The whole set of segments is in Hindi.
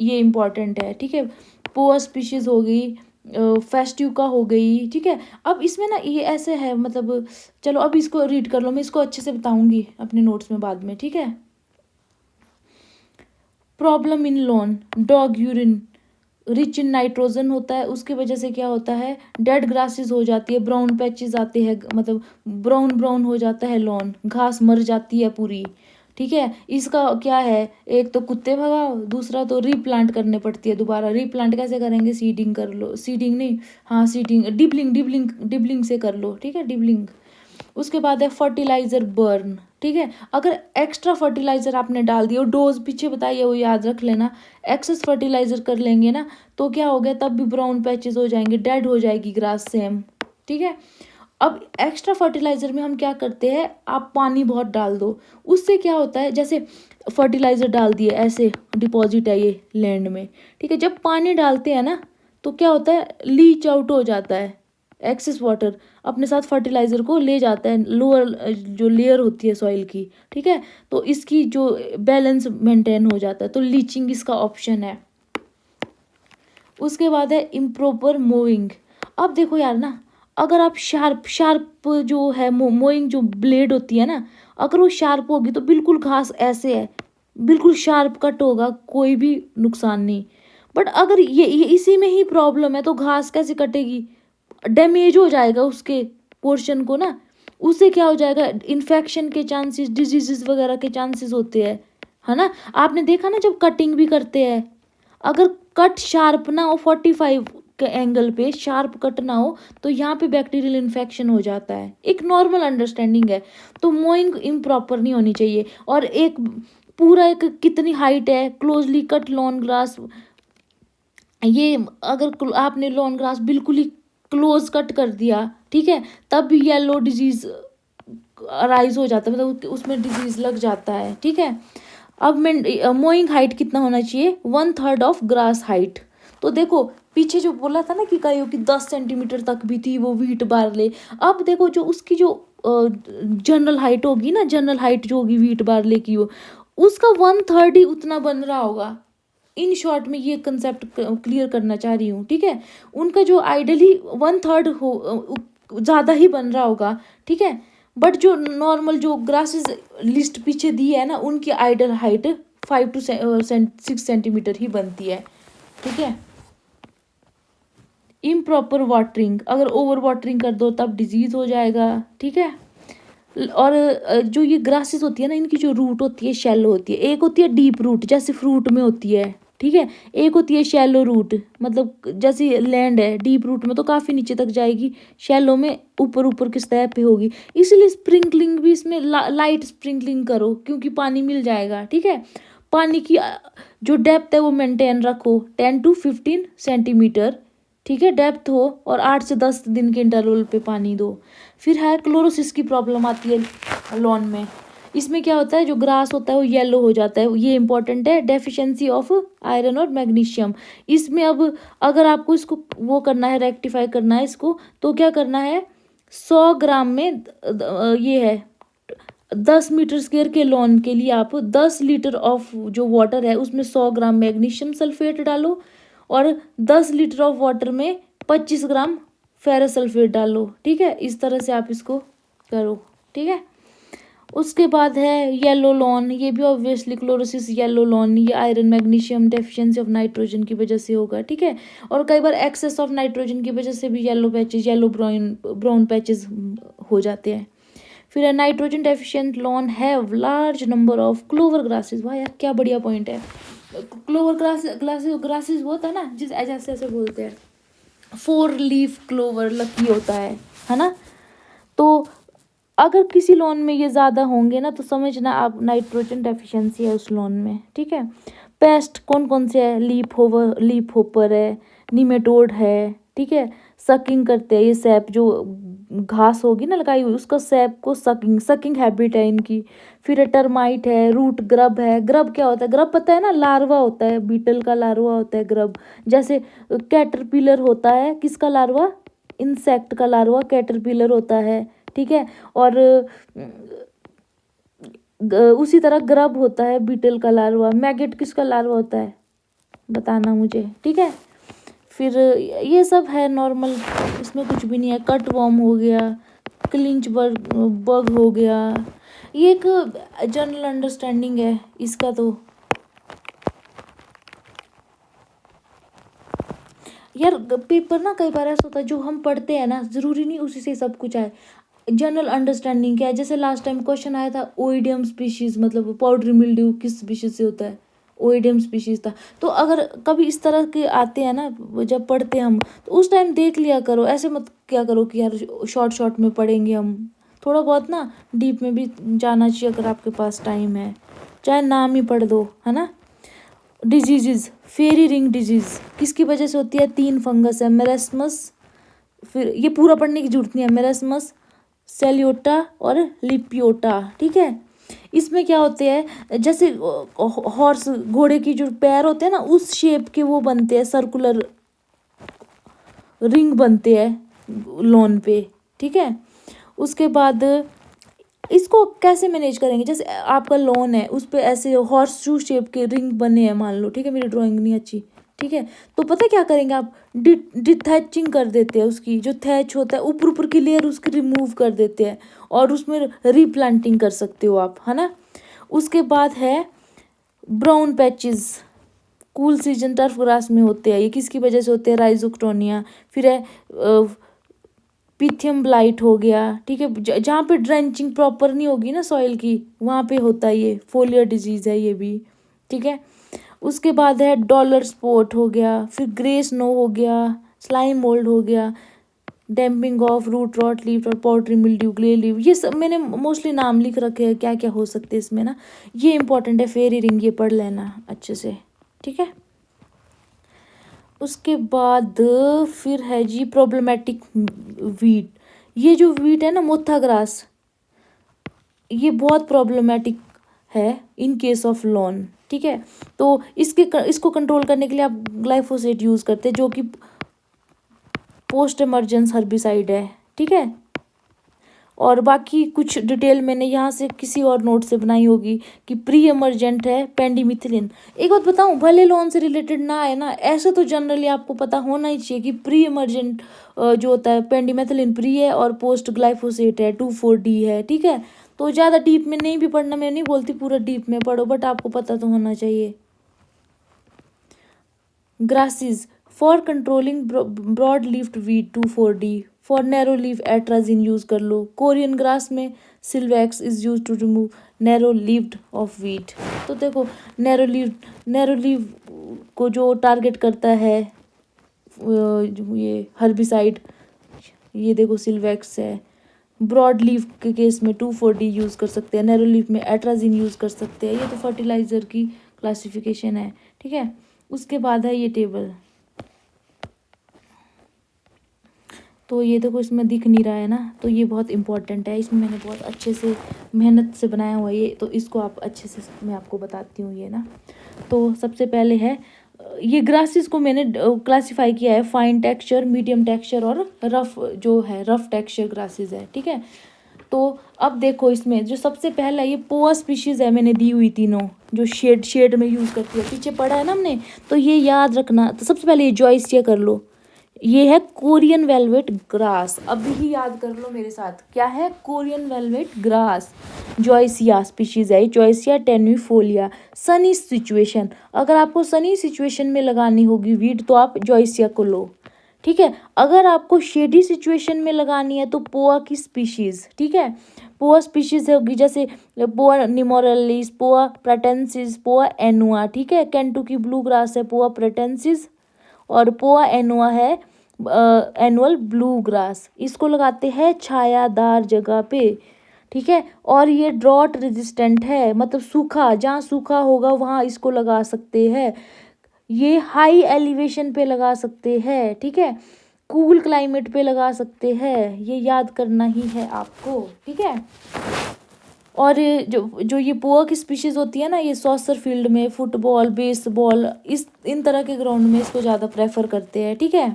ये इम्पॉर्टेंट है, ठीक है। पोअर स्पीशीज हो गई, फेस्ट्यूका हो गई, ठीक है। अब इसमें ना ये ऐसे है, मतलब चलो अब इसको रीड कर लो, मैं इसको अच्छे से बताऊंगी अपने नोट्स में बाद में, ठीक है। Problem in lawn, dog urine rich in nitrogen होता है, उसकी वजह से क्या होता है, डेड ग्रासेस हो जाती है, ब्राउन पैचेस आते हैं, मतलब ब्राउन ब्राउन हो जाता है लॉन, घास मर जाती है पूरी, ठीक है। इसका क्या है, एक तो कुत्ते भगाओ, दूसरा तो रीप्लांट करने पड़ती है दोबारा। रीप्लांट कैसे करेंगे, सीडिंग कर लो, सीडिंग नहीं, हाँ सीडिंग, डिबलिंग डिबलिंग डिबलिंग से कर लो, ठीक है, डिबलिंग। उसके बाद है फर्टिलाइजर बर्न, ठीक है। अगर एक्स्ट्रा फर्टिलाइजर आपने डाल दिया, डोज पीछे बताइए वो याद रख लेना, एक्सेस फर्टिलाइजर कर लेंगे ना तो क्या हो गया, तब भी ब्राउन पैचेस हो जाएंगे, डेड हो जाएगी ग्रास सेम, ठीक है। अब एक्स्ट्रा फर्टिलाइजर में हम क्या करते हैं, आप पानी बहुत डाल दो, उससे क्या होता है, जैसे फर्टिलाइजर डाल दिए, ऐसे डिपॉजिट है ये लैंड में, ठीक है। जब पानी डालते हैं ना तो क्या होता है, लीच आउट हो जाता है, एक्सेस वाटर अपने साथ फर्टिलाइजर को ले जाता है, लोअर जो लेयर होती है सॉइल की, ठीक है। तो इसकी जो बैलेंस मेंटेन हो जाता है, तो लीचिंग इसका ऑप्शन है। उसके बाद है इम्प्रॉपर मोइंग। अब देखो यार ना, अगर आप शार्प शार्प जो है मोइंग जो ब्लेड होती है ना, अगर वो शार्प होगी तो बिल्कुल घास ऐसे है, बिल्कुल शार्प कट होगा, कोई भी नुकसान नहीं। बट अगर ये इसी में ही प्रॉब्लम है तो घास कैसे कटेगी, डैमेज हो जाएगा उसके पोर्शन को ना, उससे क्या हो जाएगा, इन्फेक्शन के चांसेस, डिजीजेस वगैरह के चांसेस होते हैं, है ना। आपने देखा ना जब कटिंग भी करते हैं, अगर कट शार्प ना हो, 45 के एंगल पे शार्प कट ना हो, तो यहाँ पे बैक्टीरियल इन्फेक्शन हो जाता है, एक नॉर्मल अंडरस्टैंडिंग है। तो मोइंग इम्प्रॉपर नहीं होनी चाहिए। और एक पूरा एक कितनी हाइट है, क्लोजली कट लॉन ग्रास, ये अगर आपने लॉन ग्रास बिल्कुल ही क्लोज कट कर दिया, ठीक है, तब भी येलो डिजीज अराइज हो जाता है, मतलब उसमें डिजीज लग जाता है, ठीक है। अब मैं मोइंग हाइट कितना होना चाहिए, 1/3 ऑफ ग्रास हाइट। तो देखो पीछे जो बोला था ना कि कईयों की 10 सेंटीमीटर तक भी थी वो व्हीट बारले, अब देखो जो उसकी जो जनरल हाइट होगी ना, जनरल हाइट जो होगी व्हीट बारले की, वो उसका 1/3 ही उतना बन रहा होगा। इन शॉर्ट में ये कंसेप्ट क्लियर करना चाह रही हूँ, ठीक है। उनका जो आइडली 1/3 हो ज़्यादा ही बन रहा होगा, ठीक है। बट जो नॉर्मल जो ग्रासेस लिस्ट पीछे दी है ना, उनकी आइडल हाइट 5 to 6 सेंटीमीटर ही बनती है, ठीक है। इम्प्रॉपर वाटरिंग, अगर ओवर वाटरिंग कर दो तब डिजीज हो जाएगा, ठीक है। और जो ये ग्रासेस होती है ना, इनकी जो रूट होती है शैलो होती है, एक होती है डीप रूट जैसे फ्रूट में होती है, ठीक है। एक होती है शैलो रूट, मतलब जैसे लैंड है, डीप रूट में तो काफ़ी नीचे तक जाएगी, शैलो में ऊपर ऊपर की सतह पे होगी। इसलिए स्प्रिंकलिंग भी इसमें लाइट स्प्रिंकलिंग करो, क्योंकि पानी मिल जाएगा, ठीक है। पानी की जो डेप्थ है वो मेंटेन रखो, 10 to 15 सेंटीमीटर, ठीक है, डेप्थ हो, और 8 से 10 दिन के इंटरवल पे पानी दो। फिर है क्लोरोसिस की प्रॉब्लम आती है लॉन में। इसमें क्या होता है, जो ग्रास होता है वो येलो हो जाता है, ये इंपॉर्टेंट है, डेफिशिएंसी ऑफ आयरन और मैग्नीशियम। इसमें अब अगर आपको इसको वो करना है, रेक्टिफाई करना है इसको, तो क्या करना है, 100 ग्राम में ये है 10 मीटर स्क्वायर के लॉन के लिए आप 10 लीटर ऑफ जो वाटर है उसमें 100 ग्राम मैग्नीशियम सल्फेट डालो, और 10 लीटर ऑफ वाटर में 25 ग्राम फेरस सल्फेट डालो, ठीक है। इस तरह से आप इसको करो, ठीक है। उसके बाद है येलो लॉन, ये भी ऑब्वियसली क्लोरोसिस येलो लॉन, ये iron magnesium deficiency of nitrogen की वजह से होगा, ठीक है। और कई बार एक्सेस ऑफ नाइट्रोजन की वजह से भी yellow patches, yellow brown patches हो जाते हैं। फिर है nitrogen deficient lawn have large number of clover grasses. वाह यार क्या बढ़िया पॉइंट है। क्लोवर ग्रासेस वो होता है ना जिस ऐसे ऐसे बोलते हैं, 4 लीफ क्लोवर लकी होता है ना। तो अगर किसी लोन में ये ज़्यादा होंगे ना तो समझना आप नाइट्रोजन डेफिशिएंसी है उस लोन में, ठीक है। पेस्ट कौन कौन से है, लीफ होपर है, निमेटोड है, ठीक है। सकिंग करते हैं, ये सैप जो घास होगी ना लगाई हुई उसका सैप को सकिंग हैबिट है इनकी। फिर है टर्माइट है, रूट ग्रब है। ग्रब क्या होता है, ग्रब पता है ना, लार्वा होता है, बीटल का लार्वा होता है ग्रब। जैसे कैटरपिलर होता है, किसका लार्वा, इंसेक्ट का लार्वा कैटरपिलर होता है, ठीक है। और उसी तरह ग्रब होता है बीटल का लार्वा। मैगेट किसका लार्वा होता है, बताना मुझे, ठीक है। फिर ये सब है नॉर्मल, इसमें कुछ भी नहीं है। कट वॉर्म हो गया, क्लिंच बग हो गया, ये एक जनरल अंडरस्टैंडिंग है इसका। तो यार पेपर ना कई बार ऐसा होता है, जो हम पढ़ते हैं ना ज़रूरी नहीं उसी से सब कुछ आए। जनरल अंडरस्टैंडिंग क्या है, जैसे लास्ट टाइम क्वेश्चन आया था ओइडियम स्पीशीज, मतलब पाउडरी मिल्ड्यू किस स्पीशीज से होता है, ओइडियम स्पीशीज था। तो अगर कभी इस तरह के आते हैं ना जब पढ़ते हैं हम, तो उस टाइम देख लिया करो, ऐसे मत क्या करो कि यार शॉर्ट शॉर्ट में पढ़ेंगे हम। थोड़ा बहुत ना डीप में भी जाना चाहिए अगर आपके पास टाइम है, चाहे नाम ही पढ़ दो, है ना। डिजीजेज, फेरी रिंग डिजीज किसकी वजह से होती है? 3 फंगस है, मेरेस्मस, फिर ये पूरा पढ़ने की जरूरत नहीं है, मेरेस्मस, सेलियोटा और लिपियोटा, ठीक है। इसमें क्या होते हैं, जैसे हॉर्स घोड़े की जो पैर होते हैं ना उस शेप के वो बनते हैं, सर्कुलर रिंग बनते हैं लॉन पे, ठीक है। उसके बाद इसको कैसे मैनेज करेंगे, जैसे आपका लॉन है उस पे ऐसे हॉर्स शू शेप के रिंग बने हैं मान लो, ठीक है। मेरी ड्राइंग नहीं अच्छी, ठीक है। तो पता क्या करेंगे आप, डिथैचिंग कर देते हैं, उसकी जो थैच होता है ऊपर ऊपर की लेयर उसकी रिमूव कर देते हैं, और उसमें रीप्लांटिंग कर सकते हो आप, है ना। उसके बाद है brown patches, cool season turf grass में होते हैं, ये किसकी वजह से होते हैं? राइजोक्टोनिया। फिर है पिथियम ब्लाइट हो गया, ठीक है। जहाँ पे ड्रेंचिंग प्रॉपर नहीं होगी ना सॉइल की, वहाँ पे होता है ये, फोलियर डिजीज है ये भी, ठीक है। उसके बाद है डॉलर स्पॉट हो गया, फिर ग्रे स्नो हो गया, स्लाइम मोल्ड हो गया, damping off root rot, leaf और पाउडरी मिल्ड्यू, ग्ले लीव, ये सब मैंने मोस्टली नाम लिख रखे हैं क्या क्या हो सकते हैं इसमें ना। ये इंपॉर्टेंट है, फेरी रिंग, ये पढ़ लेना अच्छे से, ठीक है। उसके बाद फिर है जी प्रॉब्लमेटिक वीट, ये जो वीट है ना मोथा ग्रास, ये बहुत प्रॉब्लमेटिक है इन केस ऑफ लॉन, ठीक है। तो इसको कंट्रोल करने के लिए आप ग्लाइफोसेट यूज़ करते हैं, जो कि पोस्ट इमर्जेंस हर्बिसाइड है, ठीक है। और बाकी कुछ डिटेल मैंने यहाँ से किसी और नोट से बनाई होगी कि प्री इमर्जेंट है पेंडिमिथिलिन। एक बात बताऊँ, भले लोन से रिलेटेड ना आए ना, ऐसे तो जनरली आपको पता होना ही चाहिए कि प्री इमर्जेंट जो होता है पेंडिमेथिलिन प्री है, और पोस्ट ग्लाइफोसेट है 2,4-D है, ठीक है। तो ज़्यादा डीप में नहीं भी पढ़ना, मैं नहीं बोलती पूरा डीप में पढ़ो, बट आपको पता तो होना चाहिए। Grasses for controlling broad leafed weed 2,4-D, for narrow leaf atrazine use कर लो। कोरियन ग्रास में Silvex is use to remove narrow leaved of weed. तो देखो नैरो लीव को जो टारगेट करता है ये हर्बिसाइड, ये देखो सिल्वैक्स है। ब्रॉड लीफ के केस में 2,4-D यूज़ कर सकते हैं, नैरो लीफ में एट्राजिन यूज़ कर सकते हैं। ये तो फर्टिलाइज़र की क्लासिफिकेशन है, ठीक है। उसके बाद है ये टेबल, तो ये देखो इसमें दिख नहीं रहा है ना, तो ये बहुत इंपॉर्टेंट है, इसमें मैंने बहुत अच्छे से मेहनत से बनाया हुआ है ये, तो इसको आप अच्छे से मैं आपको बताती हूँ ये ना। तो सबसे पहले है ये ग्रासेस को मैंने क्लासिफाई किया है, फाइन टेक्सचर, मीडियम टेक्सचर और रफ, जो है रफ टेक्सचर ग्रासेस है, ठीक है। तो अब देखो इसमें जो सबसे पहला ये पोआ स्पीशीज़ है, मैंने दी हुई तीनों, जो शेड में यूज़ करती है, पीछे पढ़ा है ना हमने, तो ये याद रखना। तो सबसे पहले ये जॉइसिया कर लो, ये है कोरियन वेलवेट ग्रास, अभी ही याद कर लो मेरे साथ, क्या है? कोरियन वेलवेट ग्रास, जॉइसिया स्पीशीज है, जॉइसिया टेनुइफोलिया। सनी सिचुएशन, अगर आपको सनी सिचुएशन में लगानी होगी वीट तो आप जॉइसिया को लो, ठीक है। अगर आपको शेडी सिचुएशन में लगानी है तो पोआ की स्पीशीज, ठीक है। पोआ स्पीशीज होगी जैसे पोआ निमोरलिस, पोआ प्रेटेंसिस, पोआ एनुआ, ठीक है। केंटुकी ब्लू ग्रास है पोआ प्रेटेंसिस, और पोआ एनुआ है एनुअल ब्लू ग्रास। इसको लगाते हैं छायादार जगह पे, ठीक है। और ये ड्रॉट रेजिस्टेंट है, मतलब सूखा, जहाँ सूखा होगा वहाँ इसको लगा सकते हैं। ये हाई एलिवेशन पे लगा सकते हैं, ठीक है। कूल क्लाइमेट पे लगा सकते हैं, ये याद करना ही है आपको, ठीक है। और जो ये पोआ की स्पीशीज़ होती है ना, ये सॉसर फील्ड में, फुटबॉल, बेसबॉल, इन तरह के ग्राउंड में इसको ज़्यादा प्रेफर करते हैं, ठीक है।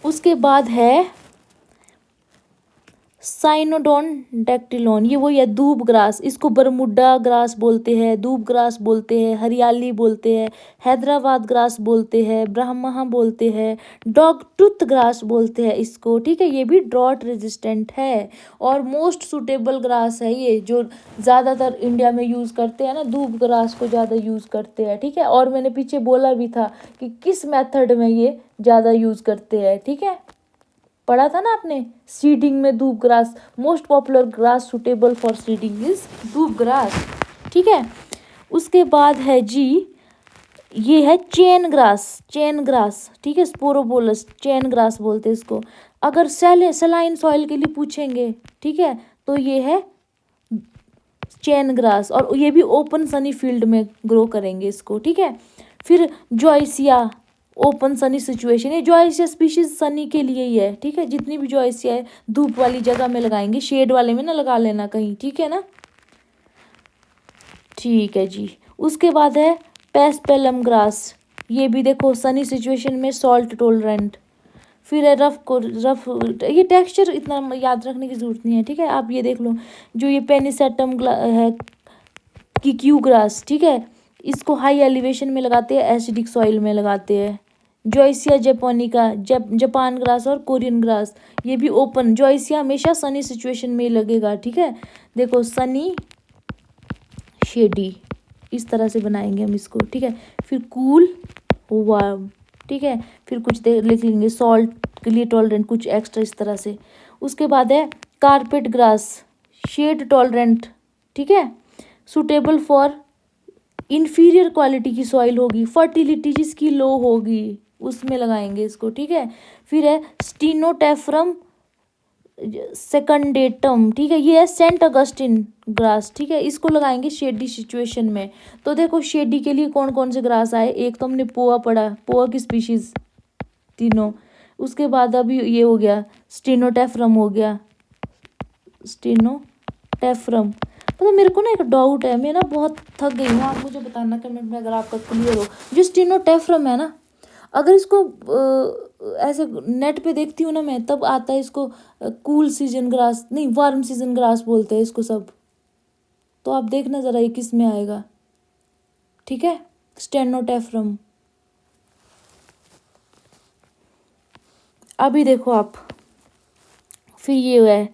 उसके बाद है साइनोडोन डेक्टिलोन, ये वही है दूब ग्रास, इसको बरमुडा ग्रास बोलते हैं, दूब ग्रास बोलते हैं, हरियाली बोलते हैं, हैदराबाद ग्रास बोलते हैं, ब्राह्मणा बोलते हैं, डॉग टूथ ग्रास बोलते हैं इसको, ठीक है। ये भी ड्रॉट रेजिस्टेंट है और मोस्ट सुटेबल ग्रास है ये, जो ज़्यादातर इंडिया में यूज़ करते हैं ना, दूब ग्रास को ज़्यादा यूज़ करते हैं, ठीक है। और मैंने पीछे बोला भी था कि किस मेथड में ये ज़्यादा यूज़ करते हैं, ठीक है, पढ़ा था ना आपने। सीडिंग में दूब grass, most popular grass suitable for seeding is दूब ग्रास, ठीक है। उसके बाद है जी, ये है चेन ग्रास, चेन ग्रास, ठीक है, स्पोरोबोलस चेन ग्रास बोलते हैं इसको। अगर सलाइन सॉइल के लिए पूछेंगे, ठीक है, तो ये है चेन ग्रास, और ये भी ओपन सनी फील्ड में ग्रो करेंगे इसको, ठीक है। फिर जॉइसिया, ओपन सनी सिचुएशन, ये जॉइसिया स्पीशीज सनी के लिए ही है, ठीक है। जितनी भी जॉइसिया है धूप वाली जगह में लगाएंगे, शेड वाले में ना लगा लेना कहीं, ठीक है ना, ठीक है जी। उसके बाद है पेस्पेलम ग्रास, ये भी देखो सनी सिचुएशन में सॉल्ट टोलरेंट। फिर है रफ, ये टेक्सचर इतना याद रखने की जरूरत नहीं है, ठीक है, आप ये देख लो। जो ये पेनिसेटम है किक्यू ग्रास, ठीक है, इसको हाई एलिवेशन में लगाते हैं, एसिडिक सॉइल में लगाते हैं। जॉइसिया जेपोनिका, जापान ग्रास और कोरियन ग्रास, ये भी ओपन, जॉइसिया हमेशा सनी सिचुएशन में ही लगेगा, ठीक है। देखो सनी शेडी, इस तरह से बनाएंगे हम इसको, ठीक है। फिर कूल वार्म, ठीक है। फिर कुछ देर लिख लेंगे सॉल्ट के लिए टॉलरेंट, कुछ एक्स्ट्रा इस तरह से। उसके बाद है कारपेट ग्रास, शेड टॉलरेंट, ठीक है, सुटेबल फॉर इन्फीरियर क्वालिटी की सॉइल होगी, फर्टिलिटी जिसकी लो होगी उसमें लगाएंगे इसको, ठीक है। फिर है स्टीनोटेफ्रम सेकंडेटम, ठीक है, ये है सेंट अगस्टिन ग्रास, ठीक है, इसको लगाएंगे शेडी सिचुएशन में। तो देखो शेडी के लिए कौन कौन से ग्रास आए, एक तो हमने पोआ पढ़ा, पोआ की स्पीशीज तीनों। उसके बाद अभी ये हो गया स्टीनोटेफ्रम हो गया, स्टीनोटेफ्रम। मतलब मेरे को ना एक डाउट है, मैं ना बहुत थक गई हूँ, आप मुझे बताना कमेंट में अगर आपका क्लियर हो। जो स्टीनोटेफ्रम है ना, अगर इसको ऐसे नेट पे देखती हूँ ना मैं, तब आता है इसको कूल सीजन ग्रास, नहीं वार्म सीजन ग्रास बोलते हैं इसको सब। तो आप देखना ज़रा ये किस में आएगा, ठीक है, स्टेनोटेफ्रम। अभी देखो आप, फिर ये है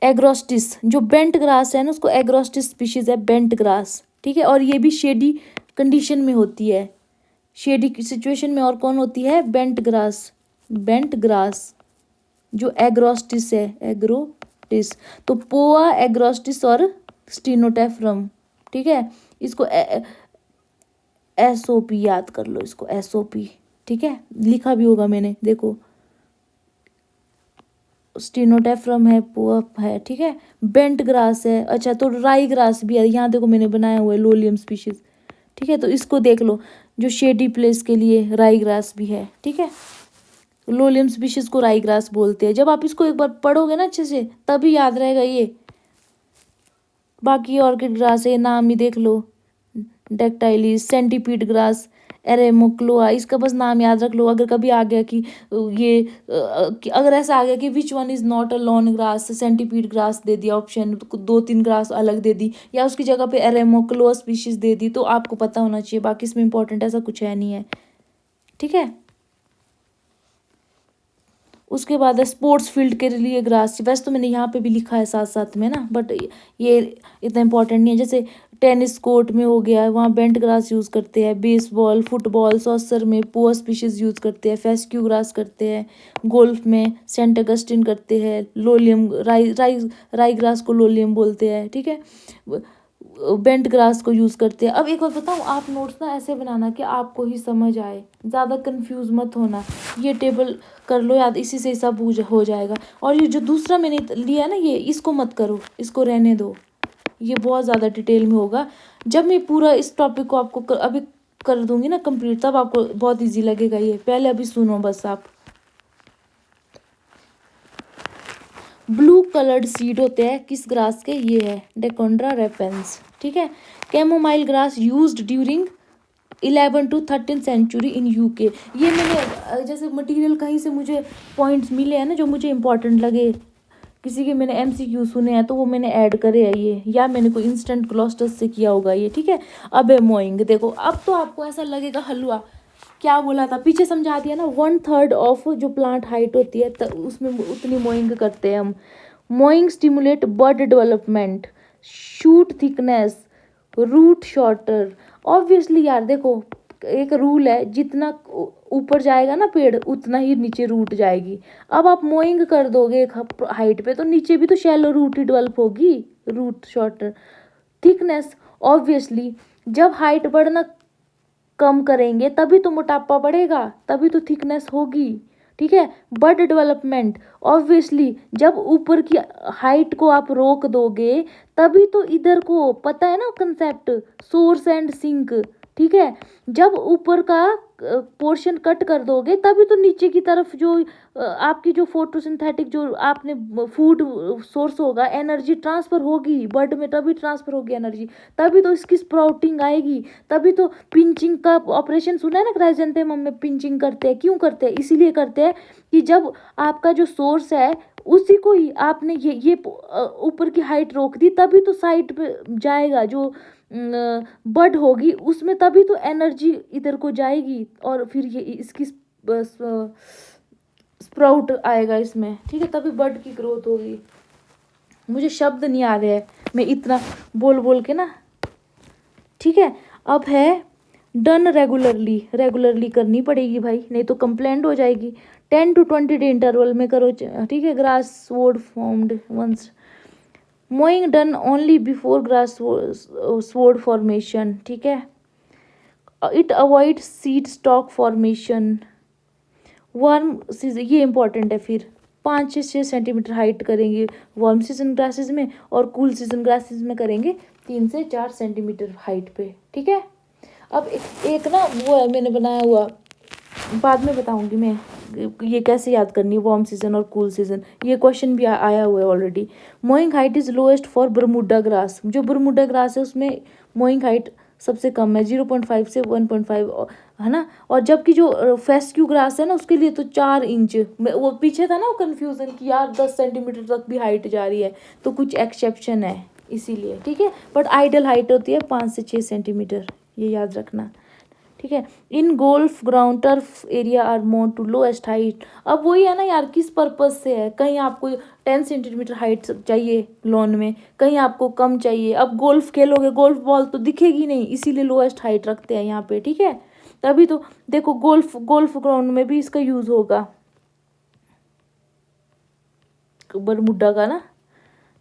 एग्रोस्टिस, जो बेंट ग्रास है ना, उसको एग्रोस्टिस स्पीशीज है, बेंट ग्रास, ठीक है। और ये भी शेडी कंडीशन में होती है, शेडी सिचुएशन में। और कौन होती है, बेंट ग्रास, बेंट ग्रास जो एग्रोस्टिस है, एग्रोटिस। तो पोआ, एग्रोस्टिस और स्टीनोटेफ्रम, ठीक है। इसको एसओपी याद कर लो, इसको एसओपी, ठीक है, लिखा भी होगा मैंने, देखो स्टीनोटेफ्रम है, पोआ है, ठीक है, बेंट ग्रास है। अच्छा, तो राई ग्रास भी है, यहाँ देखो मैंने बनाया हुआ है लोलियम स्पीशीज, ठीक है। तो इसको देख लो, जो शेडी प्लेस के लिए राई ग्रास भी है, ठीक है। लोलियम स्पीशीज को राई ग्रास बोलते हैं। जब आप इसको एक बार पढ़ोगे ना अच्छे से, तभी याद रहेगा ये। बाकी ऑर्किड ग्रास है, नाम ही देख लो, डेक्टाइलिस, सेंटीपीड ग्रास, एरेमोक्लोआ, इसका बस नाम याद रख लो। अगर कभी आ गया कि ये अगर ऐसा आ गया कि which one is not a lawn grass, centipede grass दे दिया ऑप्शन, दो तीन ग्रास अलग दे दी, या उसकी जगह पे एरेमोक्लोआ स्पीशीज दे दी, तो आपको पता होना चाहिए। बाकी इसमें इंपॉर्टेंट ऐसा कुछ है नहीं है, ठीक है। उसके बाद है स्पोर्ट्स फील्ड के लिए ग्रास, वैसे तो मैंने यहाँ पे भी लिखा है साथ साथ में ना, बट ये इतना इंपॉर्टेंट नहीं है। जैसे टेनिस कोर्ट में हो गया, वहाँ बेंट ग्रास यूज़ करते हैं, बेसबॉल, फुटबॉल, सॉसर में पोआ स्पीशीज यूज़ करते हैं, फेस्क्यू ग्रास करते हैं, गोल्फ में सेंट अगस्टिन करते हैं, लोलियम राई ग्रास को लोलियम बोलते हैं, ठीक है, बेंट ग्रास को यूज़ करते हैं। अब एक बार बताऊँ, आप नोट्स ना ऐसे बनाना कि आपको ही समझ आए, ज़्यादा कंफ्यूज मत होना। ये टेबल कर लो याद, इसी से सब हो जाएगा। और ये जो दूसरा मैंने लिया ना, ये इसको मत करो, इसको रहने दो, ये बहुत ज़्यादा डिटेल में होगा। जब मैं पूरा इस टॉपिक को आपको अभी कर दूंगी ना कंप्लीट, तब आपको बहुत ईजी लगेगा ये। पहले अभी सुनो बस आप। ब्लू कलर्ड सीड होते हैं किस ग्रास के, ये है डेकोंड्रा रेपेंस, ठीक है। Chamomile grass used during 11 to 13 century in UK. ये मैंने जैसे मटेरियल कहीं से मुझे पॉइंट्स मिले हैं ना, जो मुझे इंपॉर्टेंट लगे, किसी के मैंने MCQ सुने हैं तो वो मैंने ऐड करे है ये, या मैंने कोई इंस्टेंट ग्लॉस्टस से किया होगा ये, ठीक है। अब है मोइंग, देखो अब तो आपको ऐसा लगेगा हलवा, क्या बोला था पीछे समझा दिया ना। 1/3 ऑफ जो प्लांट हाइट होती है उसमें उतनी मोइंग करते हैं हम। Mowing stimulate bud development, shoot thickness, root shorter. Obviously यार देखो, एक रूल है, जितना ऊपर जाएगा ना पेड़ उतना ही नीचे रूट जाएगी। अब आप मोइंग कर दोगे एक हाइट पे तो नीचे भी तो शैलो रूट ही डेवलप होगी, रूट शॉर्टर। थिकनेस, ऑब्वियसली जब हाइट बढ़ना कम करेंगे तभी तो मोटापा बढ़ेगा, तभी तो थिकनेस होगी, ठीक है। बड डेवलपमेंट, ऑब्वियसली जब ऊपर की हाइट को आप रोक दोगे तभी तो इधर को, पता है ना कंसेप्ट, सोर्स एंड सिंक, ठीक है। जब ऊपर का पोर्शन कट कर दोगे तभी तो नीचे की तरफ जो आपकी जो फोटोसिंथेटिक जो आपने फूड सोर्स होगा, एनर्जी ट्रांसफर होगी बर्ड में, तभी ट्रांसफर होगी एनर्जी, तभी तो इसकी स्प्राउटिंग आएगी, तभी तो पिंचिंग का ऑपरेशन सुना है ना, क्राइजेंथेमम में पिंचिंग करते हैं, क्यों करते हैं, इसीलिए करते हैं कि जब आपका जो सोर्स है उसी को ही आपने ये ऊपर की हाइट रोक दी तभी तो साइड पे जाएगा, जो बड होगी उसमें तभी तो एनर्जी इधर को जाएगी और फिर ये इसकी स्प्राउट आएगा इसमें, ठीक है, तभी बड की ग्रोथ होगी। मुझे शब्द नहीं आ रहे हैं, मैं इतना बोल बोल के ना, ठीक है। अब है डन रेगुलरली, रेगुलरली करनी पड़ेगी भाई, नहीं तो कंप्लेंट हो जाएगी। 10 to 20 डे इंटरवल में करो, ठीक है। Grass sword formed once, mowing done only before grass sword formation, ठीक है। It avoid seed stock formation, warm season, ये इंपॉर्टेंट है। फिर 5 से 6 सेंटीमीटर हाइट करेंगे वार्म सीजन ग्रासेस में, और कूल सीजन ग्रासेस में करेंगे 3 से 4 सेंटीमीटर हाइट पे, ठीक है। अब एक ना वो है मैंने बनाया हुआ, बाद में बताऊंगी मैं ये कैसे याद करनी है, वार्म सीजन और कूल सीजन, ये क्वेश्चन भी आया हुआ है already. Moving height is lowest for Bermuda grass, जो बरमूडा ग्रास है उसमें मोइंग हाइट सबसे कम है, 0.5 से 1.5, है ना। और जबकि जो फेस्क्यू ग्रास है ना उसके लिए तो 4 इंच, वो पीछे था ना वो कन्फ्यूज़न कि यार 10 सेंटीमीटर तक भी हाइट जा रही है, तो कुछ एक्सेप्शन है इसीलिए, ठीक है। बट आइडल हाइट होती है 5 से 6 सेंटीमीटर, ये याद रखना, ठीक है। In golf ground turf area are more to lowest height, अब वही है ना यार, किस पर्पज से है, कहीं आपको 10 सेंटीमीटर हाइट चाहिए लॉन में, कहीं आपको कम चाहिए। अब गोल्फ खेलोगे, गोल्फ बॉल तो दिखेगी नहीं, इसीलिए लोएस्ट हाइट रखते हैं यहाँ पे, ठीक है। तभी तो देखो गोल्फ ग्राउंड में भी इसका यूज होगा, बरमुडा का ना।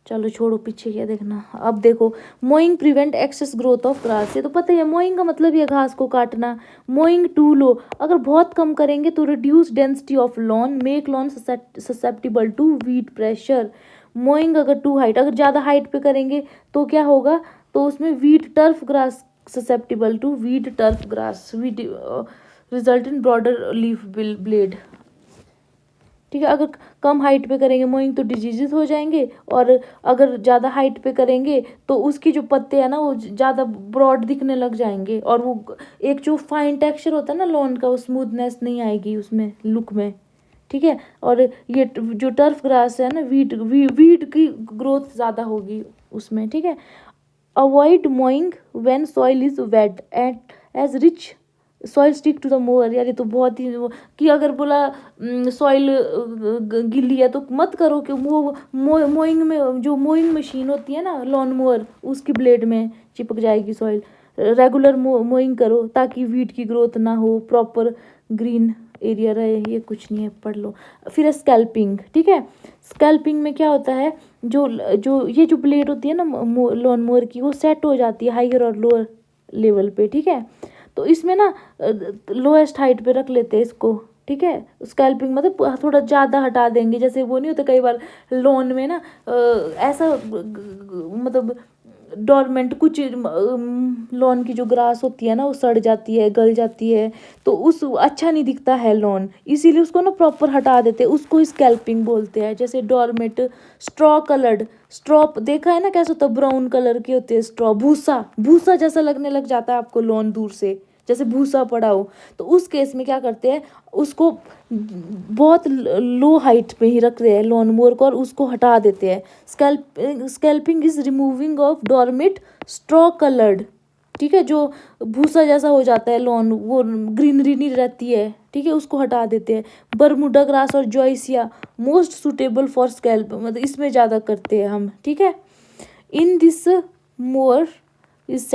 चलो छोड़ो पीछे क्या देखना। अब देखो, mowing prevent excess growth of grass, ये तो पता ही है, मोइंग का मतलब ये घास को काटना। मोइंग टू लो, अगर बहुत कम करेंगे तो reduce density of lawn, make lawn susceptible to weed pressure. Mowing अगर टू हाइट, अगर ज़्यादा हाइट पे करेंगे तो क्या होगा, तो उसमें weed turf grass susceptible to weed turf grass, weed result in broader leaf blade, ठीक है। अगर कम हाइट पे करेंगे मोइंग तो डिजीजेस हो जाएंगे, और अगर ज़्यादा हाइट पे करेंगे तो उसकी जो पत्ते हैं ना वो ज़्यादा ब्रॉड दिखने लग जाएंगे, और वो एक जो फाइन टेक्सचर होता है ना लॉन का, वो स्मूथनेस नहीं आएगी उसमें लुक में, ठीक है। और ये जो टर्फ ग्रास है ना, वीट की ग्रोथ ज़्यादा होगी उसमें, ठीक है। Avoid mowing when soil is wet at as rich soil stick to the mower, यार ये तो बहुत ही कि अगर बोला सॉइल गीली है तो मत करो, कि वो मोइंग में जो मोइंग मशीन होती है ना लॉन मोअर, उसकी ब्लेड में चिपक जाएगी सॉइल। रेगुलर मोइंग करो ताकि वीट की ग्रोथ ना हो, प्रॉपर ग्रीन एरिया रहे, ये कुछ नहीं है, पढ़ लो। फिर स्कैल्पिंग, ठीक है। स्कैल्पिंग में क्या होता है, जो जो ये जो ब्लेड होती है ना लॉन मोअर की, वो सेट हो जाती है हाइयर और लोअर लेवल पे, ठीक है। तो इसमें ना लोएस्ट हाइट पे रख लेते हैं इसको, ठीक है। स्कैल्पिंग मतलब थोड़ा ज़्यादा हटा देंगे, जैसे वो नहीं होता कई बार लॉन में ना ऐसा मतलब डोरमेंट कुछ लॉन की जो ग्रास होती है ना वो सड़ जाती है, गल जाती है, तो उस अच्छा नहीं दिखता है लॉन, इसीलिए उसको ना प्रॉपर हटा देते हैं, उसको स्कैल्पिंग बोलते हैं। जैसे डोरमेट स्ट्रॉ कलर्ड, स्ट्रॉ देखा है ना कैसा होता है, ब्राउन कलर के होते हैं स्ट्रॉ, भूसा भूसा जैसा लगने लग जाता है आपको लॉन दूर से, जैसे भूसा पड़ा हो, तो उस केस में क्या करते हैं, उसको बहुत लो हाइट पे ही रखते हैं लॉन मोवर को और उसको हटा देते हैं। Scalping is removing of dormant straw coloured, ठीक है, जो भूसा जैसा हो जाता है लॉन, वो ग्रीनरी नहीं रहती है, ठीक है, उसको हटा देते हैं। बरमूडा ग्रास और जॉइसिया मोस्ट सुटेबल फॉर स्कैल्प, मतलब इसमें ज़्यादा करते हैं हम, ठीक है। In this mower is